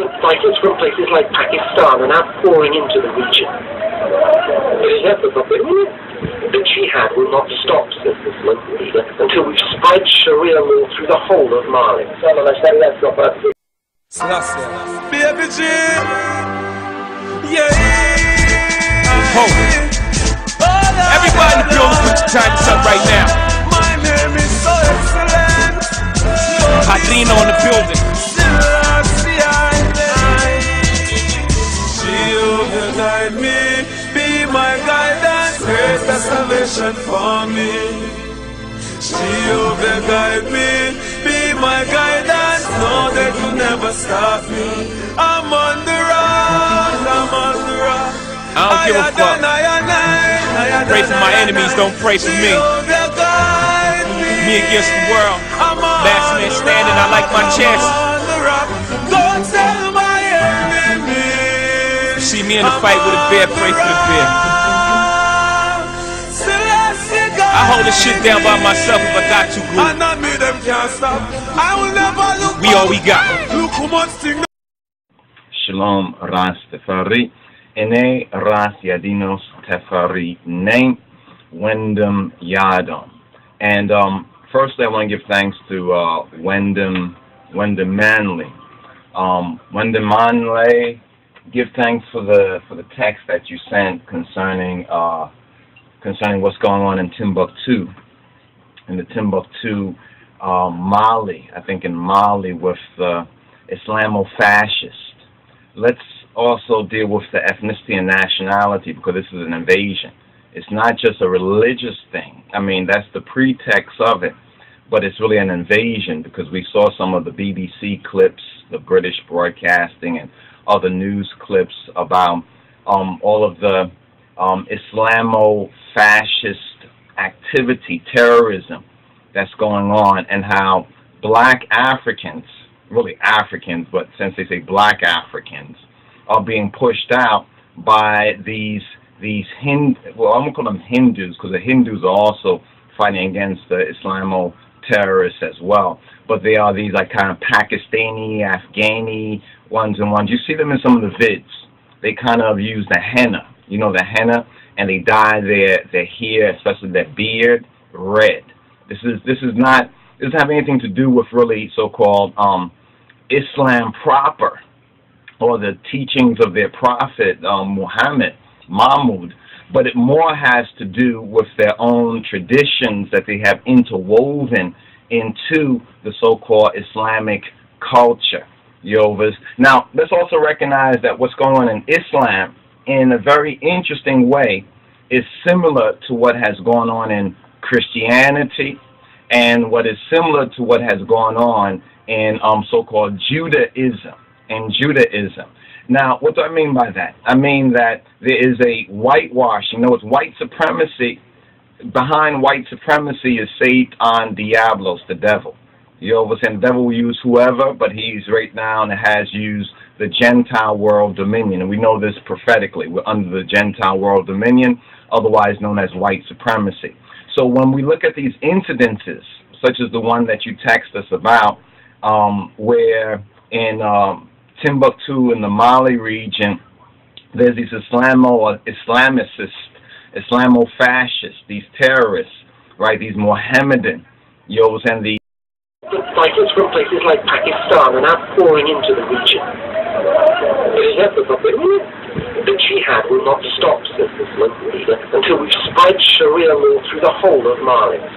Fighters from places like Pakistan are now pouring into the region. The jihad will not stop, says this local leader, until we've spread Sharia law through the whole of Mali. Baby G, yeah. Hold it. Everybody in the building, put your times up right now. My name is so excellent. Padrino in the building. She'll guide me, be my guidance, create a salvation for me. She'll guide me, be my guidance, know they could never stop me. I'm on the road, I'm on the road. I don't give a fuck. Pray for my enemies, don't pray for me. Me against the world. Last man standing, I like my chance. See me in a fight with a bear, pray for the bear. I hold this shit down by myself if I got to, group. We all we got. Shalom Rastafari. Ene Ras Yadinos Tefari name Wyndham Yadom. And firstly I want to give thanks to Wyndham Manley. Wyndham Manley, give thanks for the text that you sent concerning what's going on in Timbuktu. In the Timbuktu Mali, I think in Mali with Islamo-Fascist. Let's also deal with the ethnicity and nationality, because this is an invasion. It's not just a religious thing. I mean, that's the pretext of it, but it's really an invasion, because we saw some of the BBC clips, the British broadcasting, and other news clips about all of the Islamo-Fascist activity, terrorism that's going on, and how black Africans, really Africans, but since they say black Africans, are being pushed out by these well, I'm going to call them Hindus, because the Hindus are also fighting against the Islamo terrorists as well. But they are these like kind of Pakistani, Afghani ones. You see them in some of the vids. They kind of use the henna, you know, the henna, and they dye their hair, especially their beard, red. This doesn't have anything to do with really so-called Islam proper, or the teachings of their prophet Mahmud, but it more has to do with their own traditions that they have interwoven into the so-called Islamic culture. Now, let's also recognize that what's going on in Islam, in a very interesting way, is similar to what has gone on in Christianity, and what is similar to what has gone on in so-called Judaism. Now, what do I mean by that? I mean that there is a whitewashing. It's white supremacy. Behind white supremacy is Satan Diablos, the devil. The devil will use whoever, but he's right now and has used the Gentile world dominion. And we know this prophetically. We're under the Gentile world dominion, otherwise known as white supremacy. So when we look at these incidences, such as the one that you text us about, where in Timbuktu in the Mali region, there's these Islamo-Fascists, these terrorists, right? These Mohammedan, and the fighters from places like Pakistan are now pouring into the region. The jihad will not stop, says this local leader, until we've spread Sharia law through the whole of Mali. The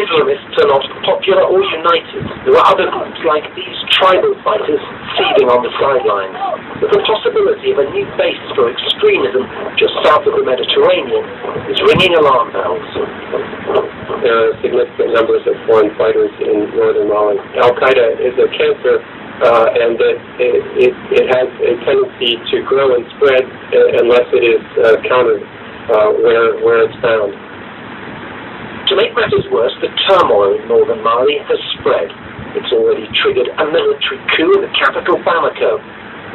Islamists are not popular or united. There are other groups like these tribal fighters feeding on the sidelines. But the possibility of a new base for extremism just south of the Mediterranean is ringing alarm bells. There are significant numbers of foreign fighters in northern Mali. Al-Qaeda is a cancer, and it has a tendency to grow and spread unless it is countered where it's found. To make matters worse, the turmoil in northern Mali has spread. It's already triggered a military coup in the capital, Bamako.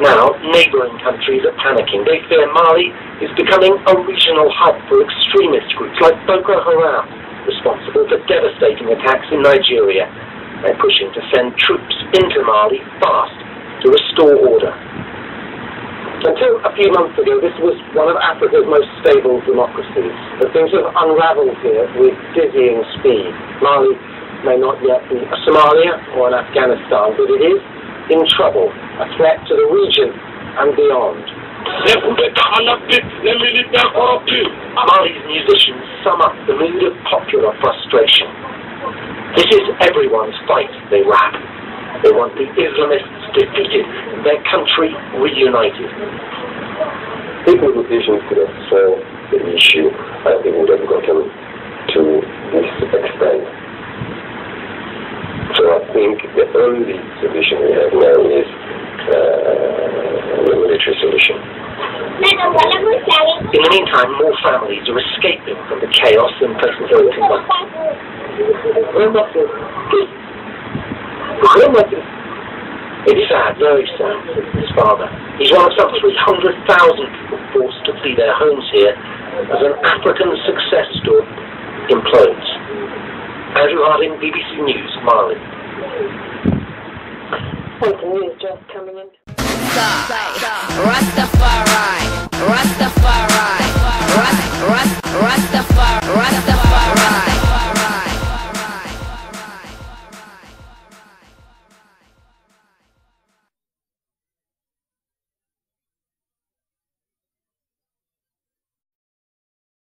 Now, neighboring countries are panicking. They fear Mali is becoming a regional hub for extremist groups like Boko Haram, responsible for devastating attacks in Nigeria. They're pushing to send troops into Mali fast to restore order. Until a few months ago, this was one of Africa's most stable democracies. But things have unraveled here with dizzying speed. Mali may not yet be a Somalia or an Afghanistan, but it is in trouble, a threat to the region and beyond. Mali's musicians sum up the mood of popular frustration. This is everyone's fight, they rap. They want the Islamists defeated, their country reunited. If negotiations could have solved the issue, I think we would have gotten to this extent. So I think the only solution we have now is the military solution. In the meantime, more families are escaping from the chaos in places like Timbuktu. It's sad, very sad, says his father. He's one of some 300,000 people forced to flee their homes here as an African success story implodes. Andrew Harding, BBC News, Mali. News just coming in.